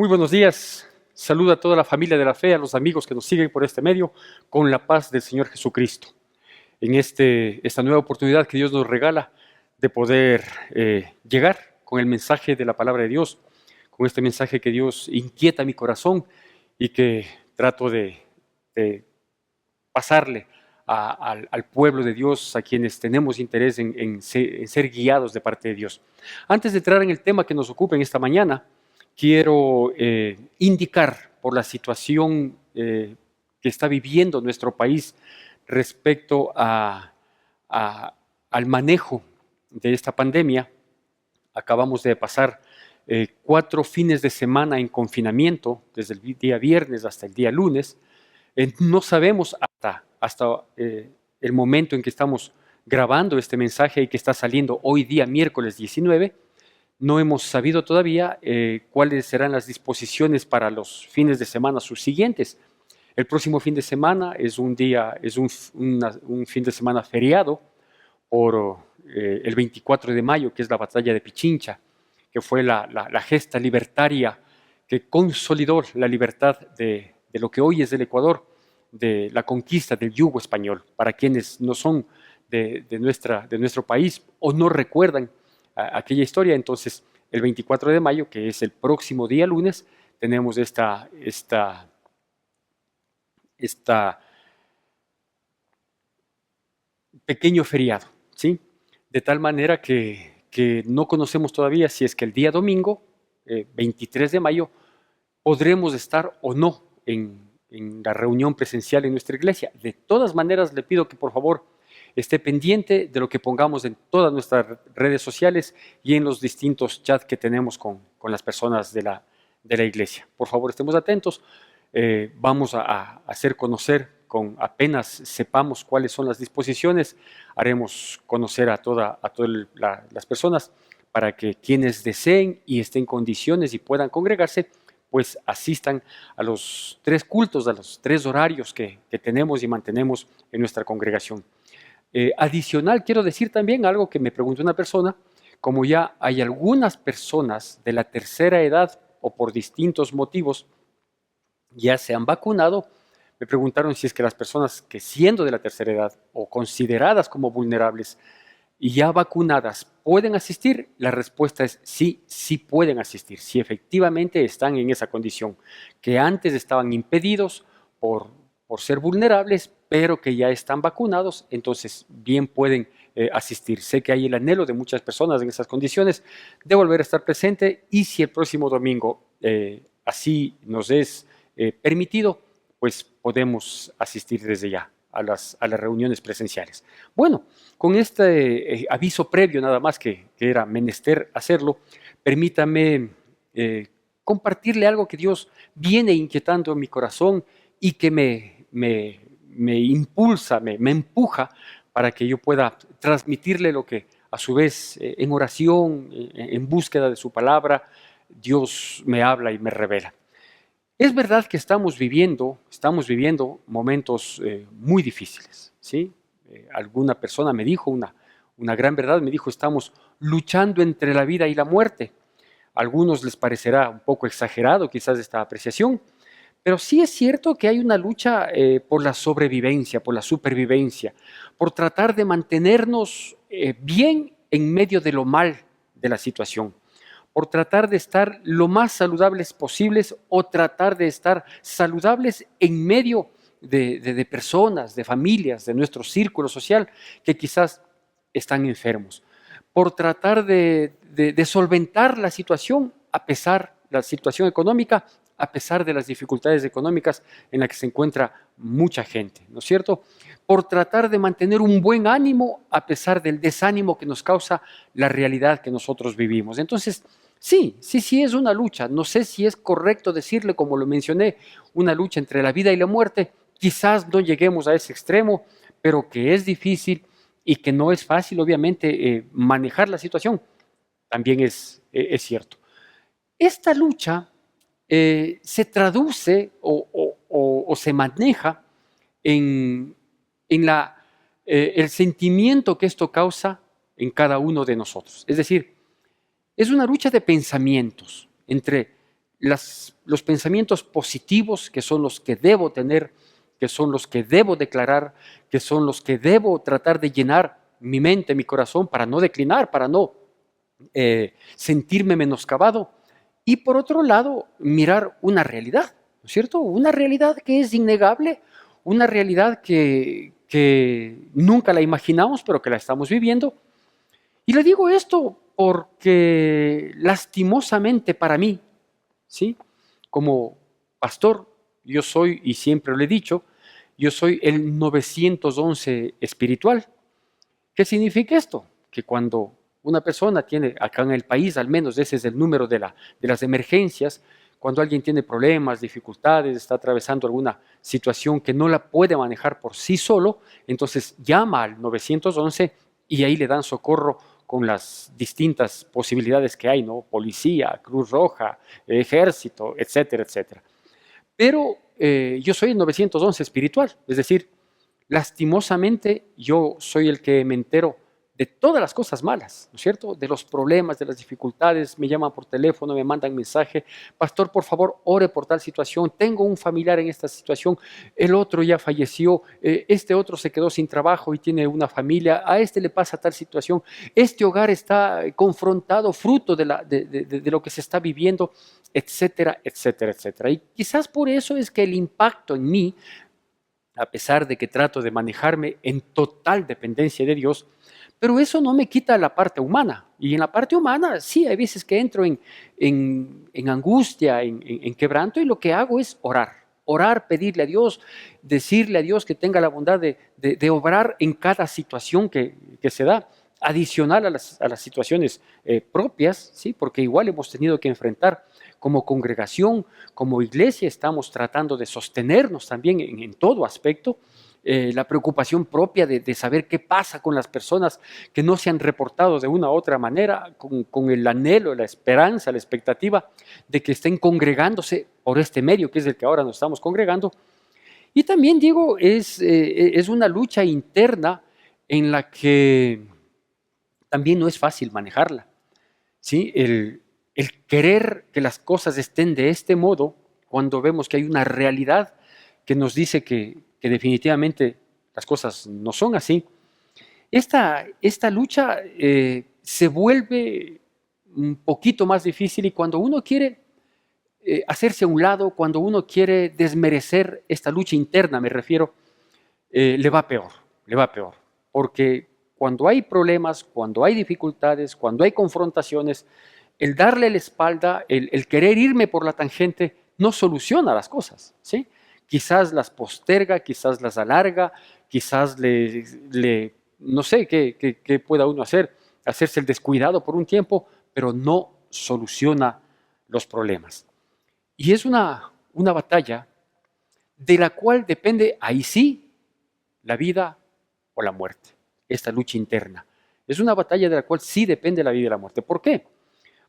Muy buenos días. Saluda a toda la familia de la fe, a los amigos que nos siguen por este medio, con la paz del Señor Jesucristo. En esta nueva oportunidad que Dios nos regala de poder llegar con el mensaje de la palabra de Dios, con este mensaje que Dios inquieta mi corazón y que trato de pasarle al pueblo de Dios, a quienes tenemos interés en ser guiados de parte de Dios. Antes de entrar en el tema que nos ocupa en esta mañana, quiero indicar por la situación que está viviendo nuestro país respecto al manejo de esta pandemia. Acabamos de pasar 4 fines de semana en confinamiento, desde el día viernes hasta el día lunes. No sabemos hasta el momento en que estamos grabando este mensaje y que está saliendo hoy día, miércoles 19, no hemos sabido todavía cuáles serán las disposiciones para los fines de semana subsiguientes. El próximo fin de semana es un fin de semana feriado por el 24 de mayo, que es la batalla de Pichincha, que fue la gesta libertaria que consolidó la libertad de lo que hoy es el Ecuador, de la conquista del yugo español. Para quienes no son de nuestro país o no recuerdan aquella historia, entonces el 24 de mayo, que es el próximo día lunes, tenemos esta pequeño feriado, ¿sí? De tal manera que no conocemos todavía si es que el día domingo, 23 de mayo, podremos estar o no en la reunión presencial en nuestra iglesia. De todas maneras, le pido que por favor esté pendiente de lo que pongamos en todas nuestras redes sociales y en los distintos chats que tenemos con las personas de la iglesia. Por favor, estemos atentos. Vamos a hacer conocer, apenas sepamos cuáles son las disposiciones, haremos conocer a todas las personas para que quienes deseen y estén en condiciones y puedan congregarse, pues asistan a los 3 cultos, a los 3 horarios que tenemos y mantenemos en nuestra congregación. Adicional, quiero decir también algo que me preguntó una persona: como ya hay algunas personas de la tercera edad o por distintos motivos ya se han vacunado, me preguntaron si es que las personas que siendo de la tercera edad o consideradas como vulnerables y ya vacunadas pueden asistir. La respuesta es sí, sí pueden asistir, si efectivamente están en esa condición, que antes estaban impedidos por ser vulnerables, pero que ya están vacunados, entonces bien pueden asistir. Sé que hay el anhelo de muchas personas en esas condiciones de volver a estar presente, y si el próximo domingo así nos es permitido, pues podemos asistir desde ya a las reuniones presenciales. Bueno, con este aviso previo nada más que era menester hacerlo, permítame compartirle algo que Dios viene inquietando en mi corazón y que me impulsa, me empuja para que yo pueda transmitirle lo que a su vez en oración, en búsqueda de su palabra, Dios me habla y me revela. Es verdad que estamos viviendo momentos muy difíciles, ¿sí? Alguna persona me dijo una gran verdad, me dijo: estamos luchando entre la vida y la muerte. A algunos les parecerá un poco exagerado quizás esta apreciación, pero sí es cierto que hay una lucha por la sobrevivencia, por la supervivencia, por tratar de mantenernos bien en medio de lo mal de la situación, por tratar de estar lo más saludables posibles o tratar de estar saludables en medio de personas, de familias, de nuestro círculo social que quizás están enfermos, por tratar de solventar la situación la situación económica, a pesar de las dificultades económicas en las que se encuentra mucha gente, ¿no es cierto? Por tratar de mantener un buen ánimo a pesar del desánimo que nos causa la realidad que nosotros vivimos. Entonces, sí es una lucha. No sé si es correcto decirle, como lo mencioné, una lucha entre la vida y la muerte. Quizás no lleguemos a ese extremo, pero que es difícil y que no es fácil, obviamente, manejar la situación, también es cierto. Esta lucha se traduce o se maneja en el sentimiento que esto causa en cada uno de nosotros. Es decir, es una lucha de pensamientos entre los pensamientos positivos, que son los que debo tener, que son los que debo declarar, que son los que debo tratar de llenar mi mente, mi corazón, para no declinar, para no sentirme menoscabado. Y por otro lado, mirar una realidad, ¿no es cierto? Una realidad que es innegable, una realidad que nunca la imaginamos, pero que la estamos viviendo. Y le digo esto porque lastimosamente para mí, ¿sí? Como pastor, yo soy, y siempre lo he dicho, yo soy el 911 espiritual. ¿Qué significa esto? Que cuando una persona tiene, acá en el país al menos ese es el número de las emergencias, cuando alguien tiene problemas, dificultades, está atravesando alguna situación que no la puede manejar por sí solo, entonces llama al 911 y ahí le dan socorro con las distintas posibilidades que hay, ¿no? Policía, Cruz Roja, ejército, etcétera, etcétera. Pero yo soy el 911 espiritual, es decir, lastimosamente yo soy el que me entero de todas las cosas malas, ¿no es cierto? De los problemas, de las dificultades, me llaman por teléfono, me mandan mensaje, pastor, por favor, ore por tal situación, tengo un familiar en esta situación, el otro ya falleció, este otro se quedó sin trabajo y tiene una familia, a este le pasa tal situación, este hogar está confrontado, fruto de lo que se está viviendo, etcétera, etcétera, etcétera. Y quizás por eso es que el impacto en mí, a pesar de que trato de manejarme en total dependencia de Dios, pero eso no me quita la parte humana. Y en la parte humana, sí, hay veces que entro en angustia, en quebranto, y lo que hago es orar. Orar, pedirle a Dios, decirle a Dios que tenga la bondad de obrar en cada situación que se da, adicional a las situaciones propias, ¿sí? Porque igual hemos tenido que enfrentar como congregación, como iglesia, estamos tratando de sostenernos también en todo aspecto. La preocupación propia de saber qué pasa con las personas que no se han reportado de una u otra manera, con el anhelo, la esperanza, la expectativa de que estén congregándose por este medio, que es el que ahora nos estamos congregando. Y también digo, es una lucha interna en la que también no es fácil manejarla, ¿sí? El querer que las cosas estén de este modo, cuando vemos que hay una realidad que nos dice que definitivamente las cosas no son así, esta lucha se vuelve un poquito más difícil y cuando uno quiere hacerse a un lado, cuando uno quiere desmerecer esta lucha interna, me refiero, le va peor, porque cuando hay problemas, cuando hay dificultades, cuando hay confrontaciones, el darle la espalda, el querer irme por la tangente, no soluciona las cosas, ¿sí? Quizás las posterga, quizás las alarga, quizás no sé qué pueda uno hacer, hacerse el descuidado por un tiempo, pero no soluciona los problemas. Y es una batalla de la cual depende, ahí sí, la vida o la muerte, esta lucha interna. Es una batalla de la cual sí depende la vida y la muerte. ¿Por qué?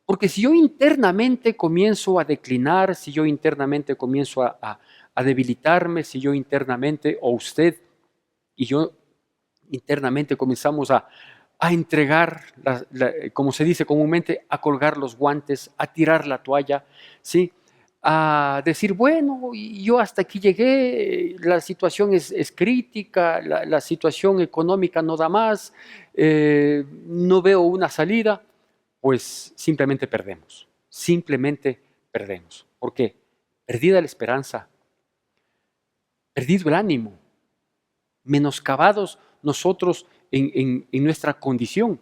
Porque si yo internamente comienzo a declinar, si yo internamente comienzo a debilitarme, si yo internamente, o usted y yo internamente comenzamos a entregar, como se dice comúnmente, a colgar los guantes, a tirar la toalla, ¿sí? A decir, bueno, yo hasta aquí llegué, la situación es crítica, la situación económica no da más, no veo una salida, pues simplemente perdemos, simplemente perdemos. ¿Por qué? Perdida la esperanza, perdido el ánimo, menoscabados nosotros en nuestra condición.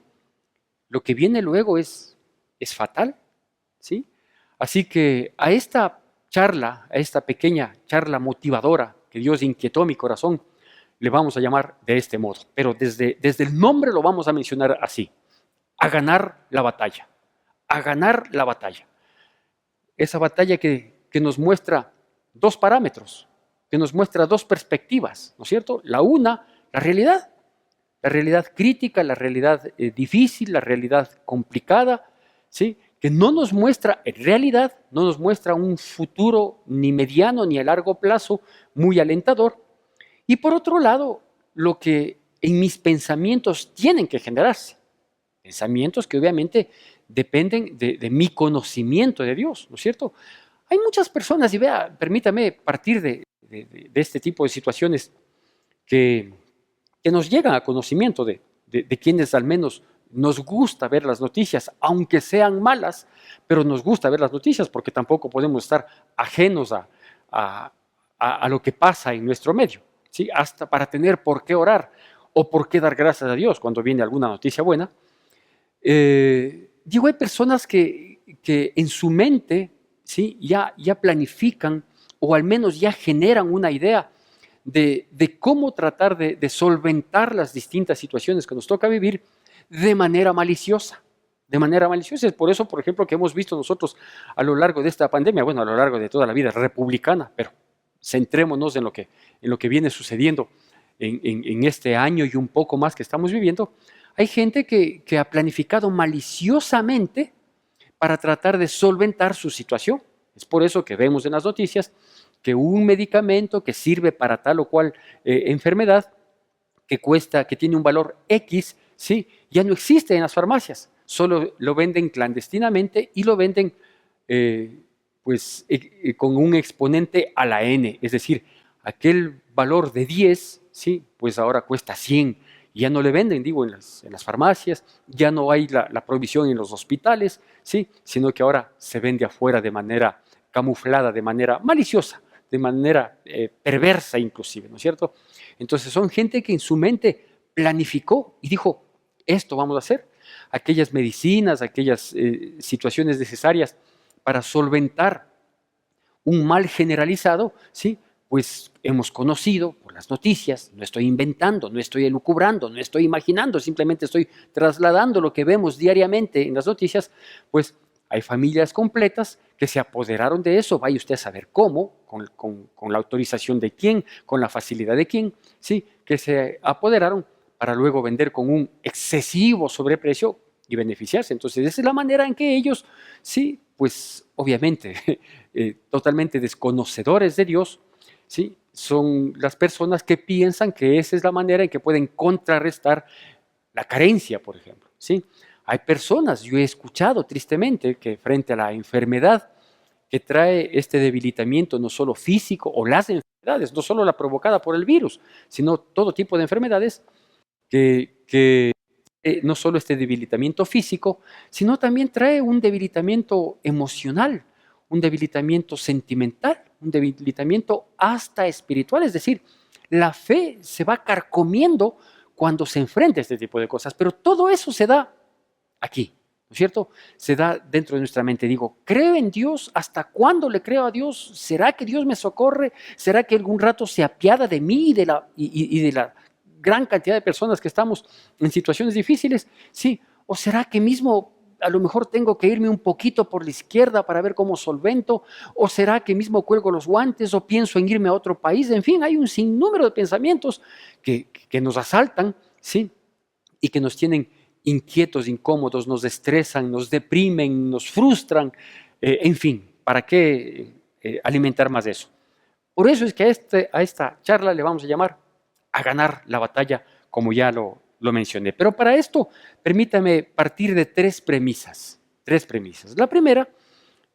Lo que viene luego es fatal, ¿sí? Así que a esta charla, a esta pequeña charla motivadora que Dios inquietó mi corazón, le vamos a llamar de este modo. Pero desde el nombre lo vamos a mencionar así: a ganar la batalla, a ganar la batalla. Esa batalla que nos muestra dos parámetros, que nos muestra dos perspectivas, ¿no es cierto? La una, la realidad crítica, la realidad difícil, la realidad complicada, ¿sí? Que no nos muestra, en realidad, no nos muestra un futuro ni mediano ni a largo plazo muy alentador. Y por otro lado, lo que en mis pensamientos tienen que generarse, pensamientos que obviamente dependen de mi conocimiento de Dios, ¿no es cierto? Hay muchas personas, y vea, permítame partir de este tipo de situaciones que, que nos llegan a conocimiento de quienes al menos nos gusta ver las noticias, aunque sean malas, pero nos gusta ver las noticias porque tampoco podemos estar ajenos a, a lo que pasa en nuestro medio, ¿sí? Hasta para tener por qué orar o por qué dar gracias a Dios cuando viene alguna noticia buena. Digo, hay personas que en su mente, ¿sí? ya planifican o al menos ya generan una idea de cómo tratar de solventar las distintas situaciones que nos toca vivir de manera maliciosa. De manera maliciosa. Es por eso, por ejemplo, que hemos visto nosotros a lo largo de esta pandemia, bueno, a lo largo de toda la vida republicana, pero centrémonos en lo que viene sucediendo en este año y un poco más que estamos viviendo. Hay gente que ha planificado maliciosamente para tratar de solventar su situación. Es por eso que vemos en las noticias que un medicamento que sirve para tal o cual enfermedad, que tiene un valor X, ¿sí? Ya no existe en las farmacias, solo lo venden clandestinamente y lo venden con un exponente a la N, es decir, aquel valor de 10, ¿sí? Pues ahora cuesta 100. Y ya no le venden, digo, en las farmacias, ya no hay la provisión en los hospitales, ¿sí? Sino que ahora se vende afuera de manera camuflada, de manera maliciosa, de manera perversa inclusive, ¿no es cierto? Entonces son gente que en su mente planificó y dijo, esto vamos a hacer, aquellas medicinas, aquellas situaciones necesarias para solventar un mal generalizado, ¿sí? Pues hemos conocido por las noticias, no estoy inventando, no estoy elucubrando, no estoy imaginando, simplemente estoy trasladando lo que vemos diariamente en las noticias, pues hay familias completas que se apoderaron de eso, vaya usted a saber cómo, con la autorización de quién, con la facilidad de quién, ¿sí? Que se apoderaron para luego vender con un excesivo sobreprecio y beneficiarse. Entonces, esa es la manera en que ellos, sí, pues obviamente, totalmente desconocedores de Dios, ¿sí? Son las personas que piensan que esa es la manera en que pueden contrarrestar la carencia, por ejemplo, ¿sí? Hay personas, yo he escuchado tristemente, que frente a la enfermedad que trae este debilitamiento, no solo físico, o las enfermedades, no solo la provocada por el virus, sino todo tipo de enfermedades, que no solo este debilitamiento físico, sino también trae un debilitamiento emocional, un debilitamiento sentimental, un debilitamiento hasta espiritual, es decir, la fe se va carcomiendo cuando se enfrenta a este tipo de cosas, pero todo eso se da aquí, ¿no es cierto? Se da dentro de nuestra mente. Digo, ¿creo en Dios? ¿Hasta cuándo le creo a Dios? ¿Será que Dios me socorre? ¿Será que algún rato se apiada de mí y de la gran cantidad de personas que estamos en situaciones difíciles? Sí. ¿O será que mismo a lo mejor tengo que irme un poquito por la izquierda para ver cómo solvento? ¿O será que mismo cuelgo los guantes o pienso en irme a otro país? En fin, hay un sinnúmero de pensamientos que nos asaltan, ¿sí? Y que nos tienen inquietos, incómodos, nos estresan, nos deprimen, nos frustran, en fin, ¿para qué alimentar más de eso? Por eso es que a esta charla le vamos a llamar a ganar la batalla, como ya lo mencioné. Pero para esto, permítame partir de tres premisas. Tres premisas. La primera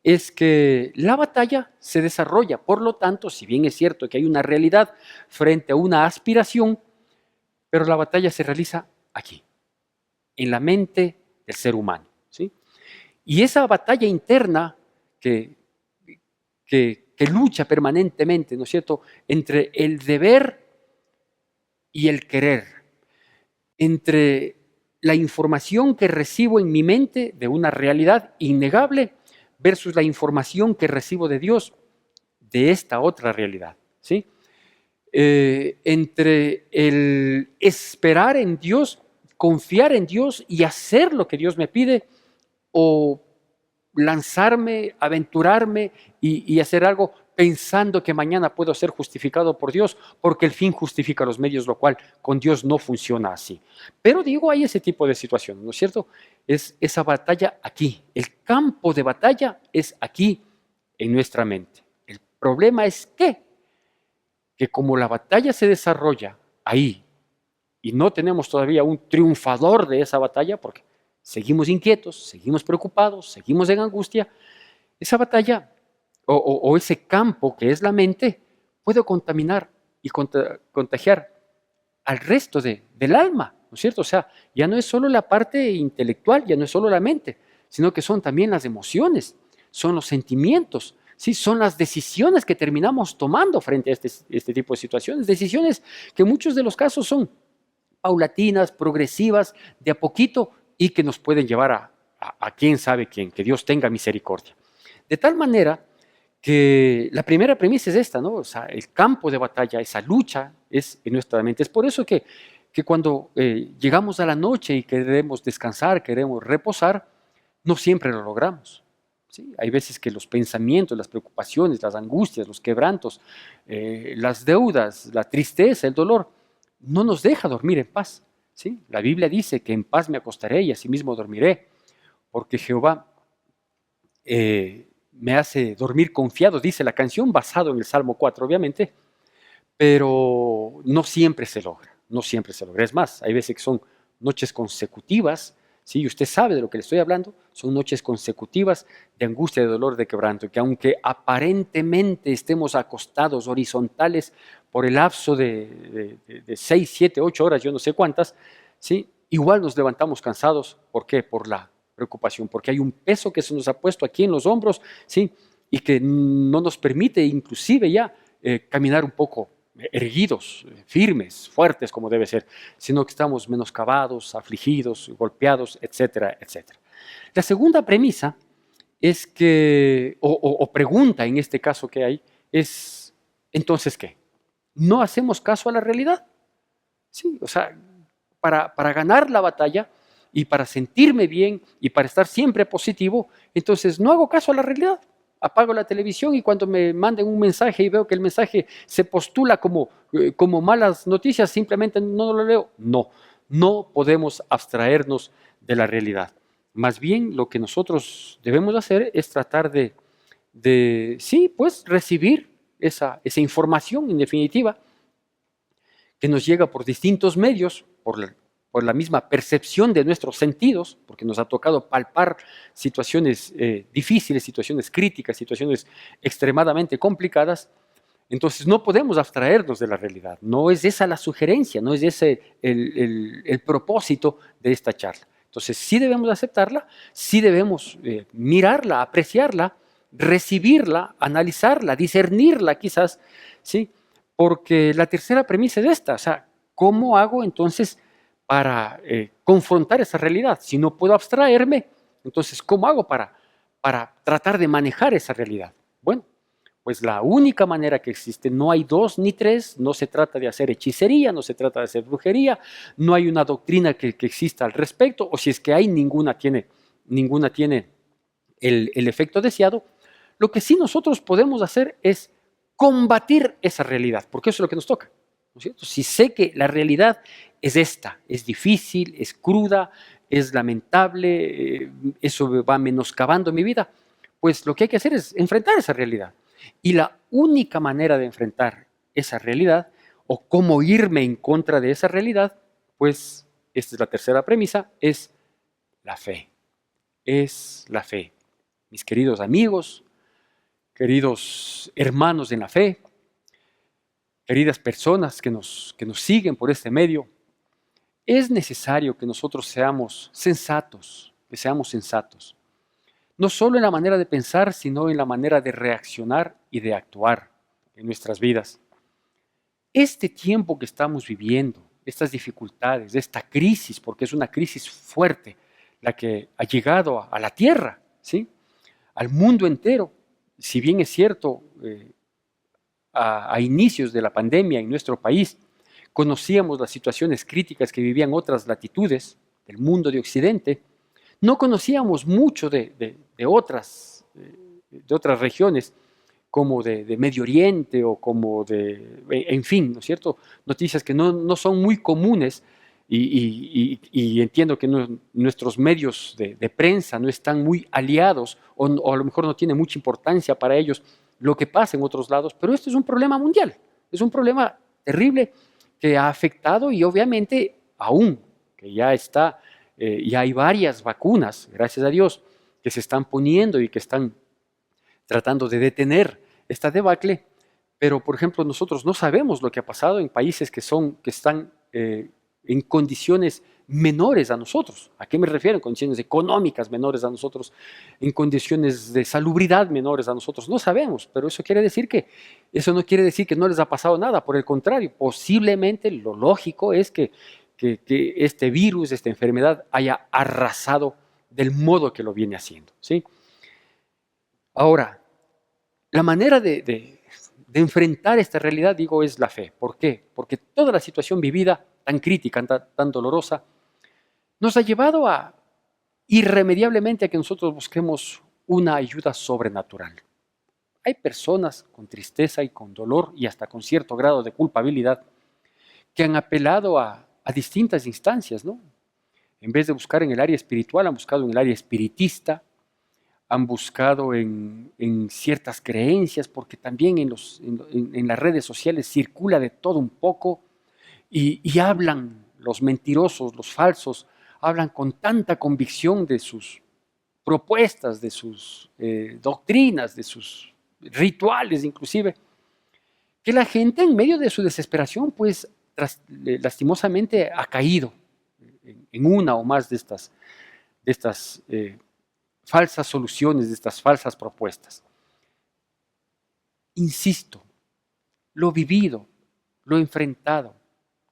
es que la batalla se desarrolla, por lo tanto, si bien es cierto que hay una realidad frente a una aspiración, pero la batalla se realiza aquí, en la mente del ser humano, ¿sí? Y esa batalla interna que, que lucha permanentemente, ¿no es cierto?, entre el deber y el querer, entre la información que recibo en mi mente de una realidad innegable versus la información que recibo de Dios de esta otra realidad, ¿sí? Entre el esperar en Dios, confiar en Dios y hacer lo que Dios me pide, o lanzarme, aventurarme y hacer algo pensando que mañana puedo ser justificado por Dios, porque el fin justifica los medios, lo cual con Dios no funciona así. Pero digo, hay ese tipo de situación, ¿no es cierto? Es esa batalla aquí. El campo de batalla es aquí en nuestra mente. El problema es que como la batalla se desarrolla ahí y no tenemos todavía un triunfador de esa batalla, porque seguimos inquietos, seguimos preocupados, seguimos en angustia, esa batalla o ese campo que es la mente puede contaminar y contagiar al resto del alma, ¿no es cierto? O sea, ya no es solo la parte intelectual, ya no es solo la mente, sino que son también las emociones, son los sentimientos, ¿sí? Son las decisiones que terminamos tomando frente a este tipo de situaciones, decisiones que en muchos de los casos son paulatinas, progresivas, de a poquito y que nos pueden llevar a quién sabe quién, que Dios tenga misericordia. De tal manera que la primera premisa es esta, ¿no? O sea, el campo de batalla, esa lucha es en nuestra mente. Es por eso que cuando llegamos a la noche y queremos descansar, queremos reposar, no siempre lo logramos. ¿Sí? Hay veces que los pensamientos, las preocupaciones, las angustias, los quebrantos, las deudas, la tristeza, el dolor, no nos deja dormir en paz. ¿Sí? La Biblia dice que en paz me acostaré y asimismo dormiré, porque Jehová me hace dormir confiado, dice la canción, basado en el Salmo 4, obviamente, pero no siempre se logra, no siempre se logra. Es más, hay veces que son noches consecutivas, ¿sí? Usted sabe de lo que le estoy hablando, son noches consecutivas de angustia, de dolor, de quebranto, que aunque aparentemente estemos acostados horizontales por el lapso de 6, 7, 8 horas, yo no sé cuántas, ¿sí? Igual nos levantamos cansados. ¿Por qué? Por la preocupación, porque hay un peso que se nos ha puesto aquí en los hombros, ¿sí? Y que no nos permite inclusive ya caminar un poco erguidos, firmes, fuertes como debe ser, sino que estamos menoscabados, afligidos, golpeados, etcétera, etcétera. La segunda premisa es que, o pregunta en este caso que hay, es, ¿entonces qué? ¿No hacemos caso a la realidad? Sí, o sea, para ganar la batalla y para sentirme bien y para estar siempre positivo, entonces no hago caso a la realidad. Apago la televisión y cuando me manden un mensaje y veo que el mensaje se postula como malas noticias, simplemente no lo leo. No, no podemos abstraernos de la realidad. Más bien lo que nosotros debemos hacer es tratar sí, pues recibir esa información en definitiva que nos llega por distintos medios, por la misma percepción de nuestros sentidos, porque nos ha tocado palpar situaciones difíciles, situaciones críticas, situaciones extremadamente complicadas. Entonces no podemos abstraernos de la realidad. No es esa la sugerencia, no es ese el propósito de esta charla. Entonces sí debemos aceptarla, sí debemos mirarla, apreciarla, recibirla, analizarla, discernirla quizás, ¿sí? Porque la tercera premisa es esta, o sea, ¿cómo hago entonces para confrontar esa realidad? Si no puedo abstraerme, entonces, ¿cómo hago para tratar de manejar esa realidad? Bueno, pues la única manera que existe, no hay dos ni tres, no se trata de hacer hechicería, no se trata de hacer brujería, no hay una doctrina que exista al respecto, o si es que hay, ninguna tiene el efecto deseado. Lo que sí nosotros podemos hacer es combatir esa realidad, porque eso es lo que nos toca, ¿no es cierto? Si sé que la realidad es esta, es difícil, es cruda, es lamentable, eso va menoscabando mi vida, pues lo que hay que hacer es enfrentar esa realidad. Y la única manera de enfrentar esa realidad, o cómo irme en contra de esa realidad, pues esta es la tercera premisa, es la fe. Es la fe. Mis queridos amigos, queridos hermanos en la fe, queridas personas que nos siguen por este medio, es necesario que nosotros seamos sensatos, que seamos sensatos. No solo en la manera de pensar, sino en la manera de reaccionar y de actuar en nuestras vidas. Este tiempo que estamos viviendo, estas dificultades, esta crisis, porque es una crisis fuerte, la que ha llegado a la tierra, ¿sí? Al mundo entero. Si bien es cierto, a inicios de la pandemia en nuestro país, conocíamos las situaciones críticas que vivían otras latitudes del mundo de Occidente, no conocíamos mucho de otras regiones, como de Medio Oriente o como en fin, ¿no es cierto? Noticias que no son muy comunes y entiendo que nuestros medios de prensa no están muy aliados o a lo mejor no tiene mucha importancia para ellos lo que pasa en otros lados, pero esto es un problema mundial, es un problema terrible que ha afectado y obviamente aún que ya hay varias vacunas, gracias a Dios, que se están poniendo y que están tratando de detener esta debacle, pero por ejemplo nosotros no sabemos lo que ha pasado en países que están en condiciones menores a nosotros. ¿A qué me refiero? En condiciones económicas menores a nosotros, en condiciones de salubridad menores a nosotros. No sabemos, pero eso no quiere decir que no les ha pasado nada. Por el contrario, posiblemente lo lógico es que este virus, esta enfermedad, haya arrasado del modo que lo viene haciendo, ¿sí? Ahora, la manera de enfrentar esta realidad, digo, es la fe. ¿Por qué? Porque toda la situación vivida, tan crítica, tan dolorosa, nos ha llevado irremediablemente a que nosotros busquemos una ayuda sobrenatural. Hay personas con tristeza y con dolor y hasta con cierto grado de culpabilidad que han apelado a distintas instancias, ¿no? En vez de buscar en el área espiritual, han buscado en el área espiritista, han buscado en ciertas creencias, porque también en las redes sociales circula de todo un poco y hablan los mentirosos, los falsos, hablan con tanta convicción de sus propuestas, de sus doctrinas, de sus rituales inclusive, que la gente en medio de su desesperación, pues lastimosamente ha caído en una o más de estas falsas soluciones, de estas falsas propuestas. Insisto, lo vivido, lo enfrentado,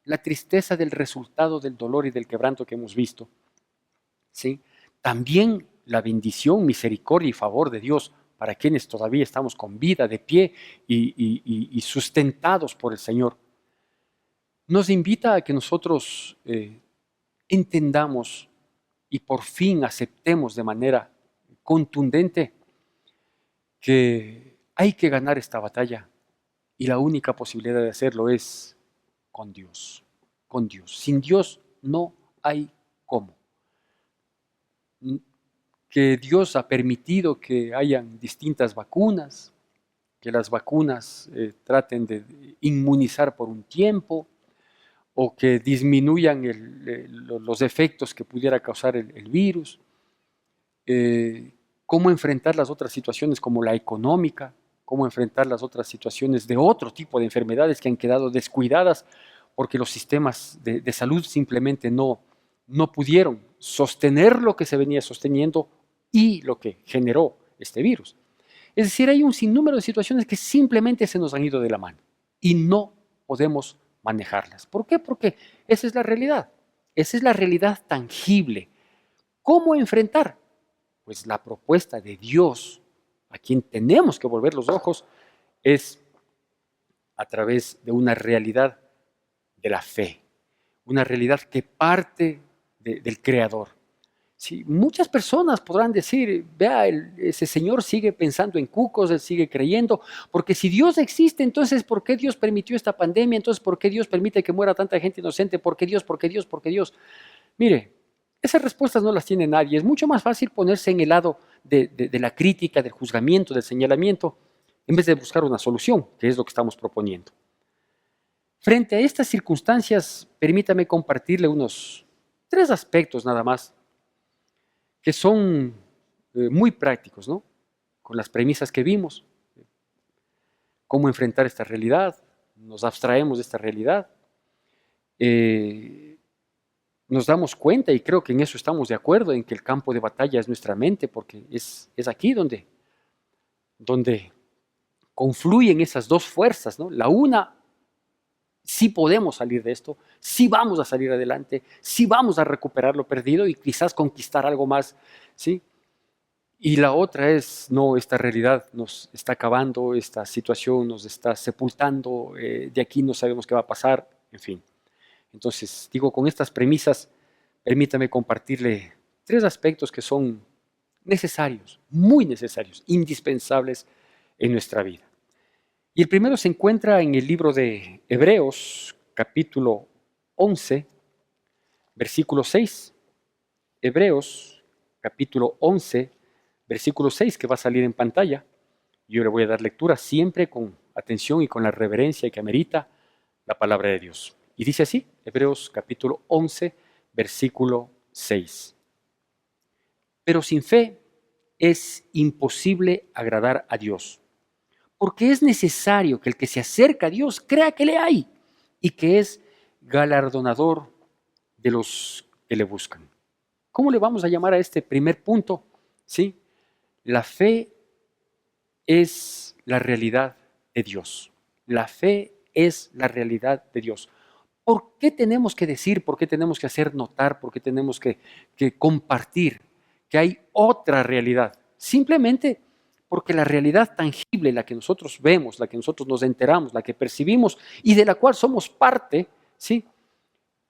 la tristeza del resultado del dolor y del quebranto que hemos visto, ¿sí? También la bendición, misericordia y favor de Dios para quienes todavía estamos con vida, de pie y sustentados por el Señor, nos invita a que nosotros entendamos y por fin aceptemos de manera contundente que hay que ganar esta batalla y la única posibilidad de hacerlo es con Dios, con Dios. Sin Dios no hay cómo. Que Dios ha permitido que hayan distintas vacunas, que las vacunas traten de inmunizar por un tiempo o que disminuyan los efectos que pudiera causar el virus. Cómo enfrentar las otras situaciones como la económica, cómo enfrentar las otras situaciones de otro tipo de enfermedades que han quedado descuidadas porque los sistemas de salud simplemente no pudieron sostener lo que se venía sosteniendo y lo que generó este virus. Es decir, hay un sinnúmero de situaciones que simplemente se nos han ido de la mano y no podemos manejarlas. ¿Por qué? Porque esa es la realidad. Esa es la realidad tangible. ¿Cómo enfrentar? Pues la propuesta de Dios, a quien tenemos que volver los ojos, es a través de una realidad de la fe, una realidad que parte del Creador. Sí, muchas personas podrán decir, vea, ese señor sigue pensando en cucos, él sigue creyendo, porque si Dios existe, entonces ¿por qué Dios permitió esta pandemia? Entonces ¿por qué Dios permite que muera tanta gente inocente? ¿Por qué Dios? ¿Por qué Dios? ¿Por qué Dios? Mire, esas respuestas no las tiene nadie. Es mucho más fácil ponerse en el lado de la crítica, del juzgamiento, del señalamiento, en vez de buscar una solución, que es lo que estamos proponiendo. Frente a estas circunstancias, permítame compartirle unos 3 aspectos nada más, que son muy prácticos, ¿no? Con las premisas que vimos. Cómo enfrentar esta realidad, nos abstraemos de esta realidad. Nos damos cuenta, y creo que en eso estamos de acuerdo, en que el campo de batalla es nuestra mente, porque es aquí donde confluyen esas dos fuerzas, ¿no? La una, sí podemos salir de esto, sí vamos a salir adelante, sí vamos a recuperar lo perdido y quizás conquistar algo más, ¿sí? Y la otra es, no, esta realidad nos está acabando, esta situación nos está sepultando, de aquí no sabemos qué va a pasar, en fin. Entonces, digo, con estas premisas, permítame compartirle 3 aspectos que son necesarios, muy necesarios, indispensables en nuestra vida. Y el primero se encuentra en el libro de Hebreos, capítulo 11, versículo 6. Hebreos, capítulo 11, versículo 6, que va a salir en pantalla. Yo le voy a dar lectura siempre con atención y con la reverencia que amerita la palabra de Dios. Y dice así, Hebreos capítulo 11, versículo 6. Pero sin fe es imposible agradar a Dios, porque es necesario que el que se acerca a Dios crea que le hay y que es galardonador de los que le buscan. ¿Cómo le vamos a llamar a este primer punto? ¿Sí? La fe es la realidad de Dios. La fe es la realidad de Dios. ¿Por qué tenemos que decir, por qué tenemos que hacer notar, por qué tenemos que compartir que hay otra realidad? Simplemente porque la realidad tangible, la que nosotros vemos, la que nosotros nos enteramos, la que percibimos y de la cual somos parte, ¿sí?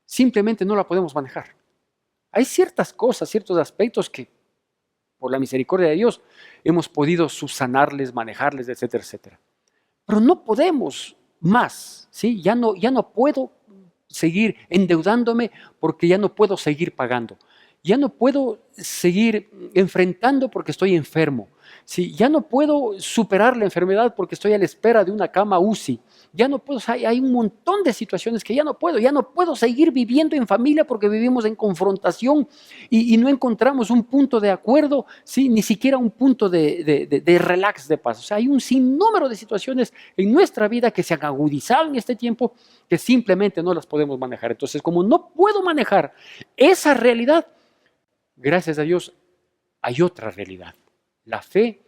Simplemente no la podemos manejar. Hay ciertas cosas, ciertos aspectos que por la misericordia de Dios hemos podido subsanarles, manejarles, etcétera, etcétera. Pero no podemos más, ¿sí? Ya no puedo seguir endeudándome porque ya no puedo seguir pagando. Ya no puedo seguir enfrentando porque estoy enfermo. ¿Sí? Ya no puedo superar la enfermedad porque estoy a la espera de una cama UCI. Ya no puedo, hay un montón de situaciones que ya no puedo seguir viviendo en familia porque vivimos en confrontación y no encontramos un punto de acuerdo, ¿sí? Ni siquiera un punto de relax, de paz. O sea, hay un sinnúmero de situaciones en nuestra vida que se han agudizado en este tiempo que simplemente no las podemos manejar. Entonces, como no puedo manejar esa realidad, gracias a Dios hay otra realidad. La fe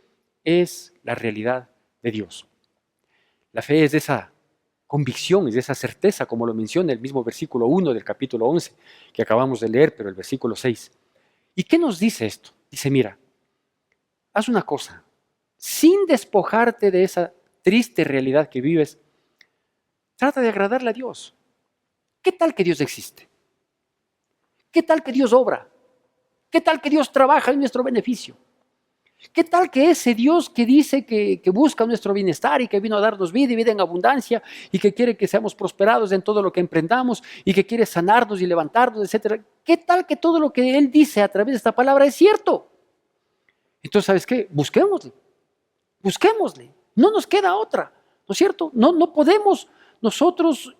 es la realidad de Dios. La fe es esa convicción, es esa certeza, como lo menciona el mismo versículo 1 del capítulo 11 que acabamos de leer, pero el versículo 6. ¿Y qué nos dice esto? Dice, mira, haz una cosa, sin despojarte de esa triste realidad que vives, trata de agradarle a Dios. ¿Qué tal que Dios existe? ¿Qué tal que Dios obra? ¿Qué tal que Dios trabaja en nuestro beneficio? ¿Qué tal que ese Dios que dice que busca nuestro bienestar y que vino a darnos vida y vida en abundancia y que quiere que seamos prosperados en todo lo que emprendamos y que quiere sanarnos y levantarnos, etcétera? ¿Qué tal que todo lo que Él dice a través de esta palabra es cierto? Entonces, ¿sabes qué? Busquémosle. No nos queda otra, ¿no es cierto? No podemos nosotros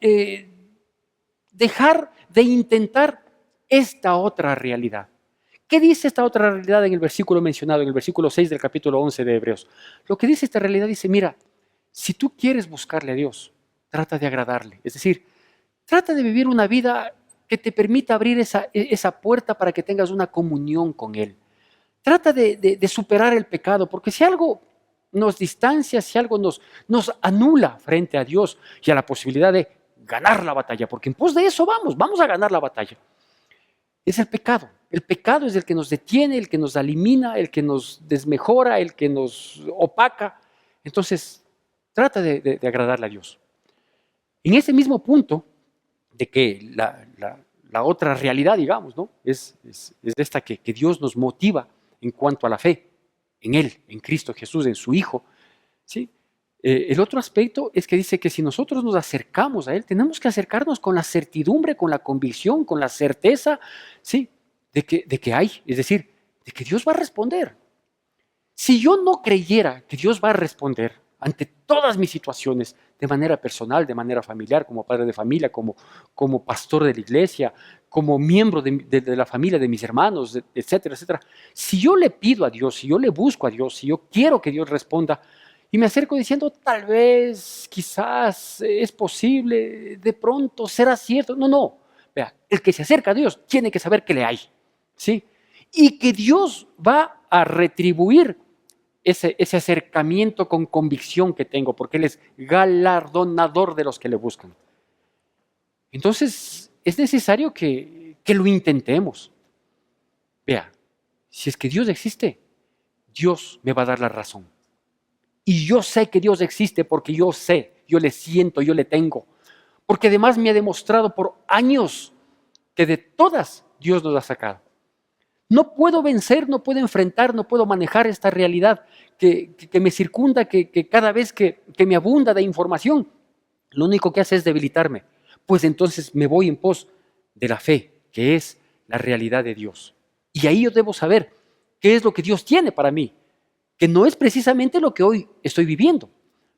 dejar de intentar esta otra realidad. ¿Qué dice esta otra realidad en el versículo mencionado, en el versículo 6 del capítulo 11 de Hebreos? Lo que dice esta realidad dice, mira, si tú quieres buscarle a Dios, trata de agradarle. Es decir, trata de vivir una vida que te permita abrir esa puerta para que tengas una comunión con Él. Trata de superar el pecado, porque si algo nos distancia, si algo nos anula frente a Dios y a la posibilidad de ganar la batalla, porque en pos de eso vamos a ganar la batalla, es el pecado. El pecado es el que nos detiene, el que nos elimina, el que nos desmejora, el que nos opaca. Entonces, trata de agradarle a Dios. En ese mismo punto de que la otra realidad, digamos, ¿no? es esta que Dios nos motiva en cuanto a la fe en Él, en Cristo Jesús, en su Hijo, ¿sí? El otro aspecto es que dice que si nosotros nos acercamos a Él, tenemos que acercarnos con la certidumbre, con la convicción, con la certeza, ¿sí? de que hay, es decir, de que Dios va a responder. Si yo no creyera que Dios va a responder ante todas mis situaciones, de manera personal, de manera familiar, como padre de familia, como pastor de la iglesia, como miembro de la familia de mis hermanos, etcétera, etcétera, si yo le pido a Dios, si yo le busco a Dios, si yo quiero que Dios responda, y me acerco diciendo, tal vez, quizás, es posible, de pronto, será cierto. No. Vea, el que se acerca a Dios tiene que saber que le hay, ¿sí? Y que Dios va a retribuir ese acercamiento con convicción que tengo, porque Él es galardonador de los que le buscan. Entonces, es necesario que lo intentemos. Vea, si es que Dios existe, Dios me va a dar la razón. Y yo sé que Dios existe porque yo sé, yo le siento, yo le tengo. Porque además me ha demostrado por años que de todas Dios nos ha sacado. No puedo vencer, no puedo enfrentar, no puedo manejar esta realidad que me circunda, que cada vez que me abunda de información, lo único que hace es debilitarme. Pues entonces me voy en pos de la fe, que es la realidad de Dios. Y ahí yo debo saber qué es lo que Dios tiene para mí, que no es precisamente lo que hoy estoy viviendo.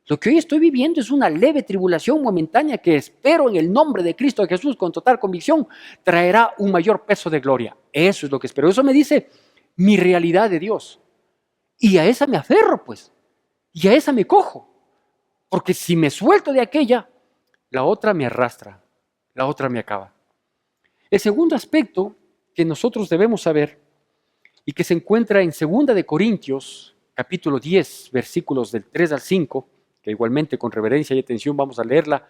Lo que hoy estoy viviendo es una leve tribulación momentánea que espero en el nombre de Cristo Jesús con total convicción traerá un mayor peso de gloria. Eso es lo que espero. Eso me dice mi realidad de Dios. Y a esa me aferro, pues. Y a esa me cojo. Porque si me suelto de aquella, la otra me arrastra, la otra me acaba. El segundo aspecto que nosotros debemos saber y que se encuentra en 2 capítulo 10, versículos del 3 al 5, que igualmente con reverencia y atención vamos a leerla,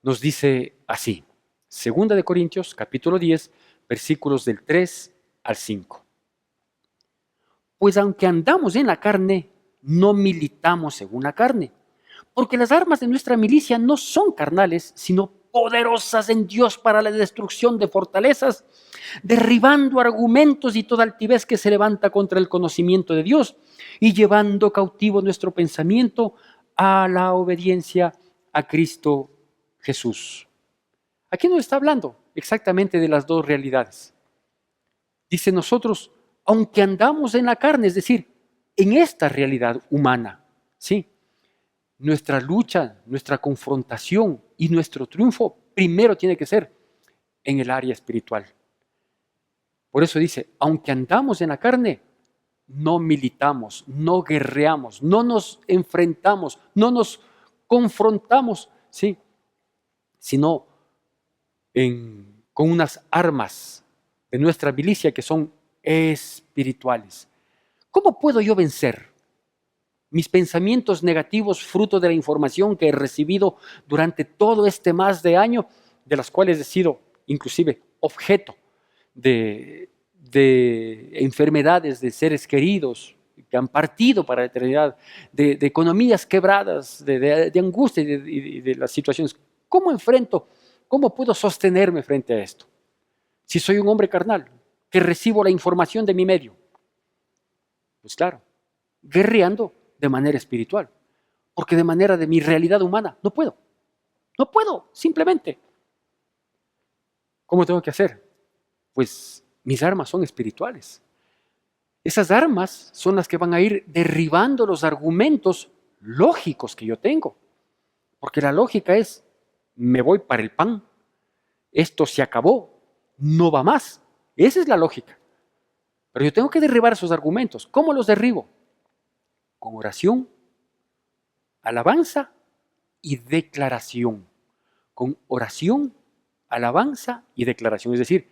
nos dice así. 2 capítulo 10, versículos del 3 al 5. Pues aunque andamos en la carne, no militamos según la carne, porque las armas de nuestra milicia no son carnales, sino poderosas en Dios para la destrucción de fortalezas, derribando argumentos y toda altivez que se levanta contra el conocimiento de Dios y llevando cautivo nuestro pensamiento a la obediencia a Cristo Jesús. Aquí nos está hablando exactamente de las dos realidades. Dice nosotros, aunque andamos en la carne, es decir, en esta realidad humana, ¿sí? Nuestra lucha, nuestra confrontación y nuestro triunfo primero tiene que ser en el área espiritual. Por eso dice, aunque andamos en la carne, no militamos, no guerreamos, no nos enfrentamos, no nos confrontamos, ¿sí? Sino con unas armas de nuestra milicia que son espirituales. ¿Cómo puedo yo vencer mis pensamientos negativos fruto de la información que he recibido durante todo este más de año, de las cuales he sido inclusive objeto de enfermedades de seres queridos que han partido para la eternidad, de economías quebradas, de angustia y de las situaciones? ¿Cómo enfrento? ¿Cómo puedo sostenerme frente a esto? Si soy un hombre carnal, que recibo la información de mi medio. Pues claro, guerreando de manera espiritual, porque de manera de mi realidad humana no puedo. No puedo, simplemente. ¿Cómo tengo que hacer? Pues mis armas son espirituales. Esas armas son las que van a ir derribando los argumentos lógicos que yo tengo. Porque la lógica es, me voy para el pan, esto se acabó, no va más. Esa es la lógica. Pero yo tengo que derribar esos argumentos. ¿Cómo los derribo? Con oración, alabanza y declaración. Con oración, alabanza y declaración. Es decir,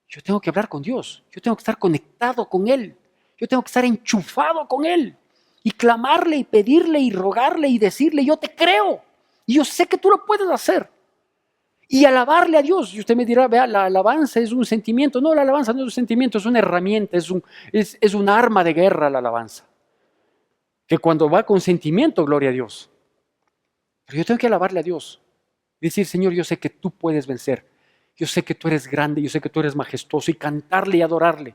yo tengo que hablar con Dios, yo tengo que estar conectado con Él, yo tengo que estar enchufado con Él y clamarle y pedirle y rogarle y decirle, yo te creo y yo sé que tú lo puedes hacer. Y alabarle a Dios. Y usted me dirá, vea, la alabanza es un sentimiento. No, la alabanza no es un sentimiento, es una herramienta, es un arma de guerra la alabanza. Que cuando va con sentimiento, gloria a Dios. Pero yo tengo que alabarle a Dios. Decir, Señor, yo sé que tú puedes vencer. Yo sé que tú eres grande, yo sé que tú eres majestuoso, y cantarle y adorarle.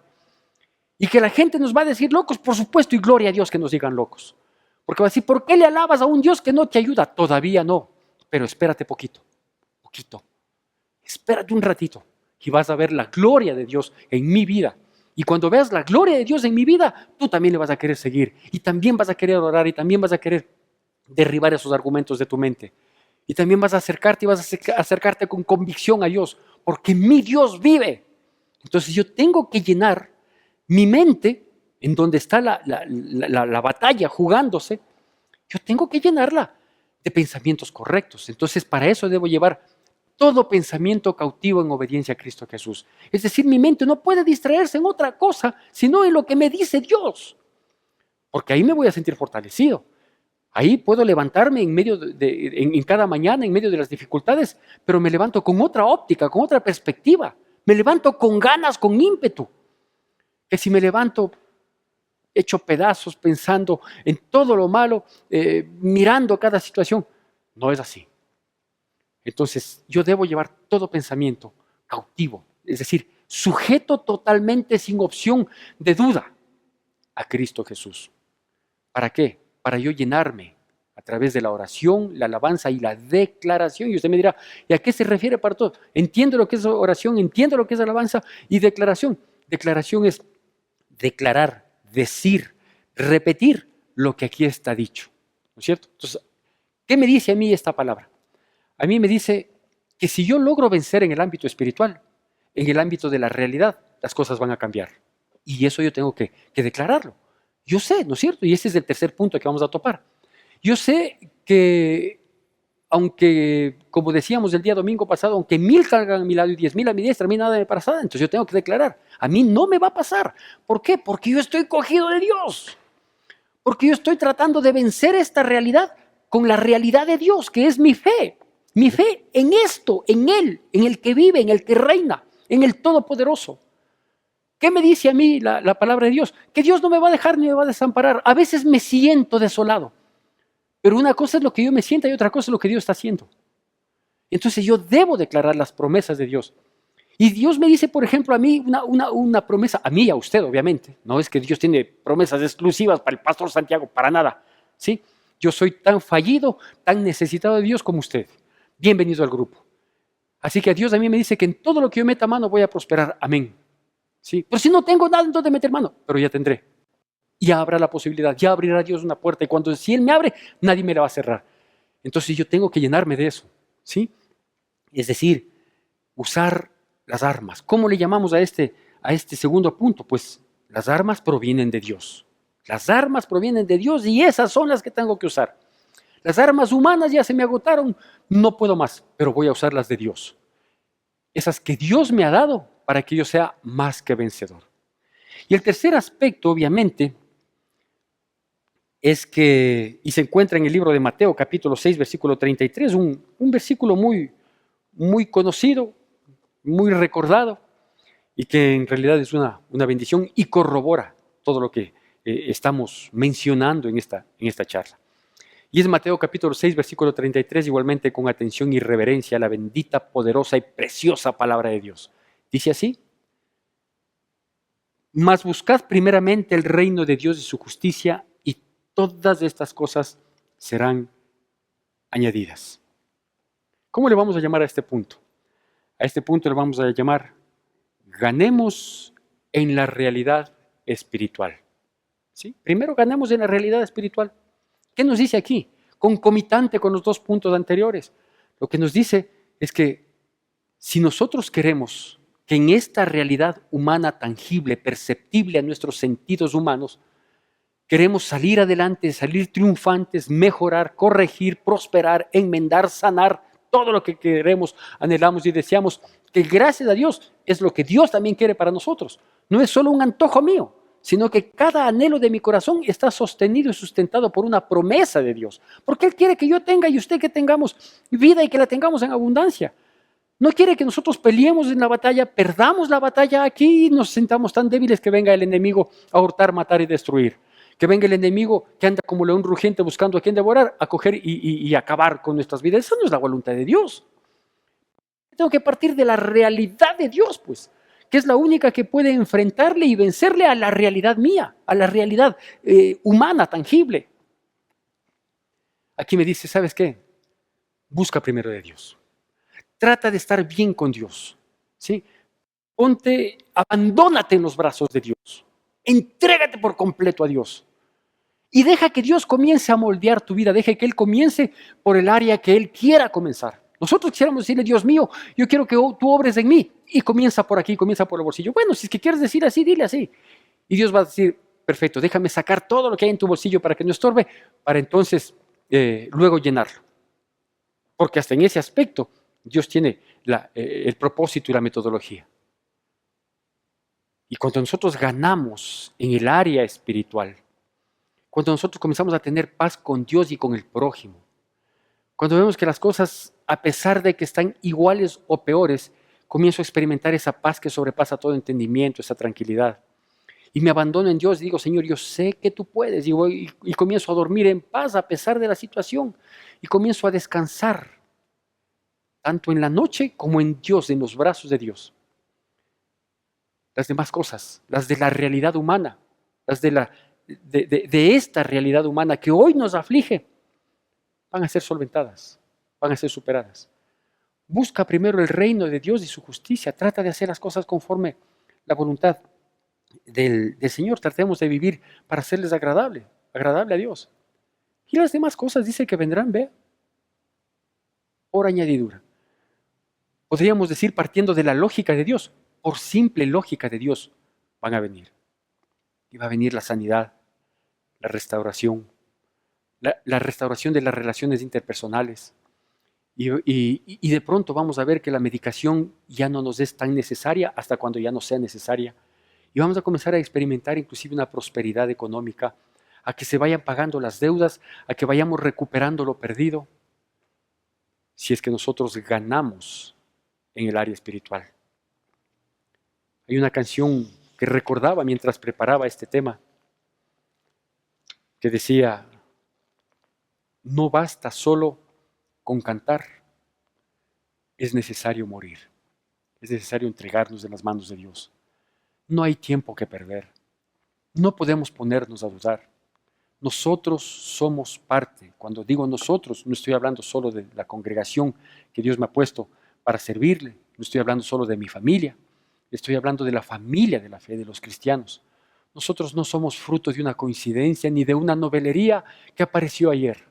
Y que la gente nos va a decir locos, por supuesto, y gloria a Dios que nos digan locos. Porque va a decir, ¿por qué le alabas a un Dios que no te ayuda? Todavía no, pero espérate poquito. Espérate un ratito y vas a ver la gloria de Dios en mi vida. Y cuando veas la gloria de Dios en mi vida, tú también le vas a querer seguir. Y también vas a querer orar y también vas a querer derribar esos argumentos de tu mente. Y también vas a acercarte y vas a acercarte con convicción a Dios, porque mi Dios vive. Entonces yo tengo que llenar mi mente, en donde está la batalla jugándose, yo tengo que llenarla de pensamientos correctos. Entonces para eso debo llevar todo pensamiento cautivo en obediencia a Cristo Jesús. Es decir, mi mente no puede distraerse en otra cosa, sino en lo que me dice Dios. Porque ahí me voy a sentir fortalecido. Ahí puedo levantarme en medio en cada mañana, en medio de las dificultades, pero me levanto con otra óptica, con otra perspectiva. Me levanto con ganas, con ímpetu. Que si me levanto hecho pedazos, pensando en todo lo malo, mirando cada situación, no es así. Entonces, yo debo llevar todo pensamiento cautivo, es decir, sujeto totalmente sin opción de duda a Cristo Jesús. ¿Para qué? Para yo llenarme a través de la oración, la alabanza y la declaración. Y usted me dirá, ¿y a qué se refiere para todo? Entiendo lo que es oración, entiendo lo que es alabanza y declaración. Declaración es declarar, decir, repetir lo que aquí está dicho. ¿No es cierto? Entonces, ¿qué me dice a mí esta palabra? A mí me dice que si yo logro vencer en el ámbito espiritual, en el ámbito de la realidad, las cosas van a cambiar. Y eso yo tengo que declararlo. Yo sé, ¿no es cierto? Y ese es el tercer punto que vamos a topar. Yo sé que, aunque, como decíamos el día domingo pasado, aunque 1000 caigan a mi lado y 10,000 a mi diestra, a mí nada me pasará. Entonces yo tengo que declarar, a mí no me va a pasar. ¿Por qué? Porque yo estoy cogido de Dios. Porque yo estoy tratando de vencer esta realidad con la realidad de Dios, que es mi fe. Mi fe en esto, en Él, en el que vive, en el que reina, en el Todopoderoso. ¿Qué me dice a mí la palabra de Dios? Que Dios no me va a dejar ni me va a desamparar. A veces me siento desolado. Pero una cosa es lo que yo me sienta y otra cosa es lo que Dios está haciendo. Entonces yo debo declarar las promesas de Dios. Y Dios me dice, por ejemplo, a mí una promesa, a mí y a usted, obviamente. No es que Dios tiene promesas exclusivas para el pastor Santiago, para nada. ¿Sí? Yo soy tan fallido, tan necesitado de Dios como usted. Bienvenido al grupo. Así que Dios a mí me dice que en todo lo que yo meta mano voy a prosperar. Amén. ¿Sí? Pero si no tengo nada, entonces meter mano. Pero ya tendré. Ya habrá la posibilidad, ya abrirá Dios una puerta. Y cuando si Él me abre, nadie me la va a cerrar. Entonces yo tengo que llenarme de eso. ¿Sí? Es decir, usar las armas. ¿Cómo le llamamos a este segundo punto? Pues las armas provienen de Dios. Las armas provienen de Dios y esas son las que tengo que usar. Las armas humanas ya se me agotaron, no puedo más, pero voy a usar las de Dios. Esas que Dios me ha dado para que yo sea más que vencedor. Y el tercer aspecto, obviamente, es que, y se encuentra en el libro de Mateo, capítulo 6, versículo 33, un versículo muy conocido, muy recordado, y que en realidad es una bendición y corrobora todo lo que estamos mencionando en esta charla. Y es Mateo capítulo 6, versículo 33, igualmente con atención y reverencia a la bendita, poderosa y preciosa palabra de Dios. Dice así: mas buscad primeramente el reino de Dios y su justicia, y todas estas cosas serán añadidas. ¿Cómo le vamos a llamar a este punto? A este punto le vamos a llamar: ganemos en la realidad espiritual. ¿Sí? Primero ganemos en la realidad espiritual. ¿Qué nos dice aquí? Concomitante con los dos puntos anteriores. Lo que nos dice es que si nosotros queremos que en esta realidad humana tangible, perceptible a nuestros sentidos humanos, queremos salir adelante, salir triunfantes, mejorar, corregir, prosperar, enmendar, sanar, todo lo que queremos, anhelamos y deseamos, que gracias a Dios es lo que Dios también quiere para nosotros. No es solo un antojo mío, sino que cada anhelo de mi corazón está sostenido y sustentado por una promesa de Dios. Porque Él quiere que yo tenga y usted que tengamos vida y que la tengamos en abundancia. No quiere que nosotros peleemos en la batalla, perdamos la batalla aquí y nos sintamos tan débiles que venga el enemigo a hurtar, matar y destruir. Que venga el enemigo que anda como león rugiente buscando a quien devorar, a coger y acabar con nuestras vidas. Esa no es la voluntad de Dios. Tengo que partir de la realidad de Dios, pues, que es la única que puede enfrentarle y vencerle a la realidad mía, a la realidad humana, tangible. Aquí me dice, ¿sabes qué? Busca primero de Dios. Trata de estar bien con Dios, ¿sí? Abandónate en los brazos de Dios. Entrégate por completo a Dios. Y deja que Dios comience a moldear tu vida. Deja que Él comience por el área que Él quiera comenzar. Nosotros quisiéramos decirle: Dios mío, yo quiero que tú obres en mí. Y comienza por aquí, comienza por el bolsillo. Bueno, si es que quieres decir así, dile así. Y Dios va a decir: perfecto, déjame sacar todo lo que hay en tu bolsillo para que no estorbe, para entonces luego llenarlo. Porque hasta en ese aspecto Dios tiene el propósito y la metodología. Y cuando nosotros ganamos en el área espiritual, cuando nosotros comenzamos a tener paz con Dios y con el prójimo, cuando vemos que las cosas, a pesar de que están iguales o peores, comienzo a experimentar esa paz que sobrepasa todo entendimiento, esa tranquilidad. Y me abandono en Dios y digo: Señor, yo sé que tú puedes. Y comienzo a dormir en paz a pesar de la situación. Y comienzo a descansar, tanto en la noche como en Dios, en los brazos de Dios. Las demás cosas, las de la realidad humana, las de esta realidad humana que hoy nos aflige, van a ser solventadas, van a ser superadas. Busca primero el reino de Dios y su justicia. Trata de hacer las cosas conforme la voluntad del Señor. Tratemos de vivir para hacerles agradable a Dios. Y las demás cosas dice que vendrán, ve, por añadidura. Podríamos decir, partiendo de la lógica de Dios, por simple lógica de Dios, van a venir. Y va a venir la sanidad, la restauración, la restauración de las relaciones interpersonales. Y de pronto vamos a ver que la medicación ya no nos es tan necesaria hasta cuando ya no sea necesaria. Y vamos a comenzar a experimentar inclusive una prosperidad económica, a que se vayan pagando las deudas, a que vayamos recuperando lo perdido, si es que nosotros ganamos en el área espiritual. Hay una canción que recordaba mientras preparaba este tema, que decía, no basta solo con cantar, es necesario morir, es necesario entregarnos en las manos de Dios. No hay tiempo que perder, no podemos ponernos a dudar. Nosotros somos parte. Cuando digo nosotros, no estoy hablando solo de la congregación que Dios me ha puesto para servirle, no estoy hablando solo de mi familia, estoy hablando de la familia de la fe, de los cristianos. Nosotros no somos fruto de una coincidencia ni de una novelería que apareció ayer.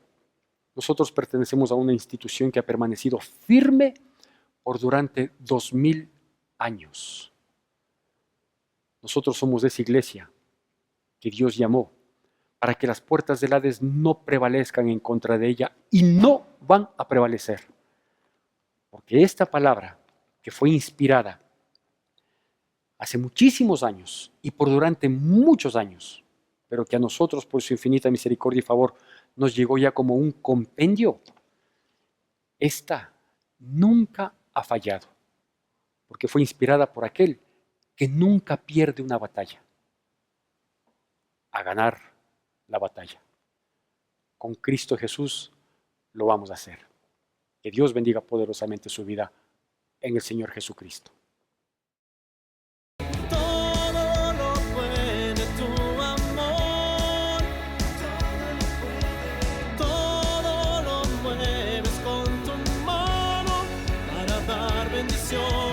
Nosotros pertenecemos a una institución que ha permanecido firme por durante 2000 años. Nosotros somos de esa iglesia que Dios llamó para que las puertas del Hades no prevalezcan en contra de ella, y no van a prevalecer. Porque esta palabra, que fue inspirada hace muchísimos años y por durante muchos años, pero que a nosotros por su infinita misericordia y favor nos llegó ya como un compendio, esta nunca ha fallado, porque fue inspirada por aquel que nunca pierde una batalla, a ganar la batalla. Con Cristo Jesús lo vamos a hacer. Que Dios bendiga poderosamente su vida en el Señor Jesucristo. Todo lo puede tu amor, todo lo mueves con tu mano para dar bendición.